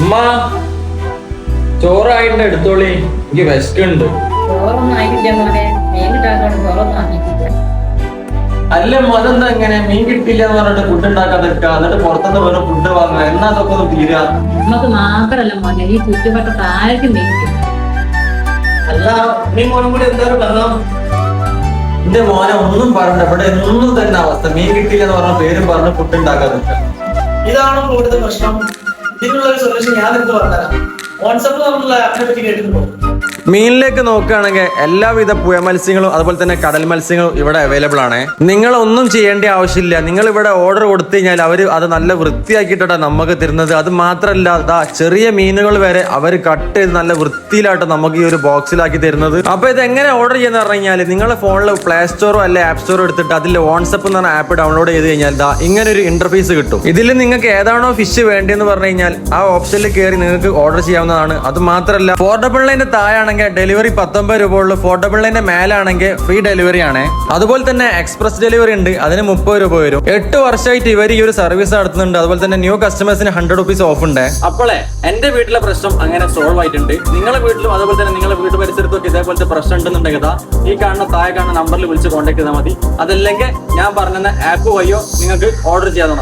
ഉമ്മ ചോറായിട്ട് എടുത്തോളി, എനിക്ക് വിശക്കുണ്ട്. ചോറൊന്നും ആയിട്ടില്ല മോനെ, മീൻ കിട്ടാത്തോണ്ട് ചോറൊന്നും ആക്കിയിട്ടില്ല. അല്ല അതെന്താ ഇങ്ങനെ മീൻ കിട്ടില്ല എന്ന് പറഞ്ഞിട്ട് ഫുഡ് ഉണ്ടാക്കാതെ എന്നിട്ട് പുറത്തുനിന്ന് വേണം ഫുഡ് വാങ്ങുക, എന്നാ അതൊക്കെ ഒന്ന് തീരുക. നമുക്ക് മാത്രല്ല മോനെ, ഈ ചുറ്റുവട്ടത്ത് ആർക്കും മീൻ കിട്ടും. അല്ല നീ മോനും കൂടി എന്തായാലും പറഞ്ഞോ. എന്റെ മോനെ ഒന്നും പറഞ്ഞ ഇവിടെ ഒന്നും തന്നെ അവസ്ഥ, മീൻ കിട്ടില്ല എന്ന് പറഞ്ഞ പേരും പറഞ്ഞ് ഫുഡ് ഉണ്ടാക്കാതെ. ഇതാണോ കൂടുതൽ പ്രശ്നം? ഇതിനുള്ള ഒരു സൊല്യൂഷൻ ഞാൻ നിങ്ങൾക്ക് പറഞ്ഞുതരാം. വാട്സാപ്പിൽ നമ്മളുള്ള ആപ്പിനെ പറ്റി കേട്ടിട്ടുണ്ടോ? മീനിലേക്ക് നോക്കുകയാണെങ്കിൽ എല്ലാവിധ പുഴ മത്സ്യങ്ങളും അതുപോലെ തന്നെ കടൽ മത്സ്യങ്ങളും ഇവിടെ അവൈലബിൾ ആണ്. നിങ്ങൾ ഒന്നും ചെയ്യേണ്ട ആവശ്യമില്ല. നിങ്ങൾ ഇവിടെ ഓർഡർ കൊടുത്തു കഴിഞ്ഞാൽ അവർ അത് നല്ല വൃത്തിയാക്കിയിട്ടാണ് നമുക്ക് തരുന്നത്. അത് മാത്രമല്ല, ചെറിയ മീനുകൾ വരെ അവർ കട്ട് ചെയ്ത് നല്ല വൃത്തിയിലായിട്ട് നമുക്ക് ഈ ഒരു ബോക്സിലാക്കി തരുന്നത്. അപ്പൊ ഇത് എങ്ങനെ ഓർഡർ ചെയ്യുന്ന പറഞ്ഞു കഴിഞ്ഞാൽ നിങ്ങളുടെ ഫോണിൽ പ്ലേ സ്റ്റോറോ അല്ലെ ആപ്പ് സ്റ്റോറോ എടുത്തിട്ട് അതിൽ വാട്സപ്പ് എന്ന് പറഞ്ഞ ആപ്പ് ഡൗൺലോഡ് ചെയ്ത് കഴിഞ്ഞാൽ ഇങ്ങനെ ഒരു ഇന്റർഫേസ് കിട്ടും. ഇതിൽ നിങ്ങൾക്ക് ഏതാണോ ഫിഷ് വേണ്ടതെന്ന് പറഞ്ഞു കഴിഞ്ഞാൽ ആ ഓപ്ഷനിൽ കയറി നിങ്ങൾക്ക് ഓർഡർ ചെയ്യാവുന്നതാണ്. അത് മാത്രമല്ല, 499 ലൈൻ്റെ താഴെയാണെങ്കിൽ ഡെലിവറി 19 രൂപ ഉള്ളൂ. 499 ലൈൻ്റെ മേലാണെങ്കിൽ ഫ്രീ ഡെലിവറി ആണ്. അതുപോലെ തന്നെ എക്സ്പ്രസ് ഡെലിവറി ഉണ്ട്, അതിന് 30 രൂപ വരും. 8 വർഷമായിട്ട് ഇവർ ഈ ഒരു സർവീസ് നടത്തുന്നുണ്ട്. അതുപോലെ തന്നെ ന്യൂ കസ്റ്റമേഴ്സിന് 100 റുപ്പീസ് ഓഫ് ഉണ്ട്. അപ്പോളെ എന്റെ വീട്ടിലെ പ്രശ്നം അങ്ങനെ സോൾവ് ആയിട്ടുണ്ട്. നിങ്ങളുടെ വീട്ടിലും അതുപോലെ തന്നെ നിങ്ങളുടെ വീട്ടു പരിസരത്തൊക്കെ ഇതേപോലത്തെ പ്രശ്നം ഉണ്ടെന്നുണ്ടെങ്കിൽ ഈ കാണുന്ന താഴെ കാണുന്ന നമ്പറിൽ വിളിച്ച് കോൺടാക്ട് ചെയ്താൽ മതി. അതല്ലെങ്കിൽ ഞാൻ പറഞ്ഞ ആപ്പ് വഴിയോ നിങ്ങൾക്ക് ഓർഡർ ചെയ്യാവുന്നതാണ്.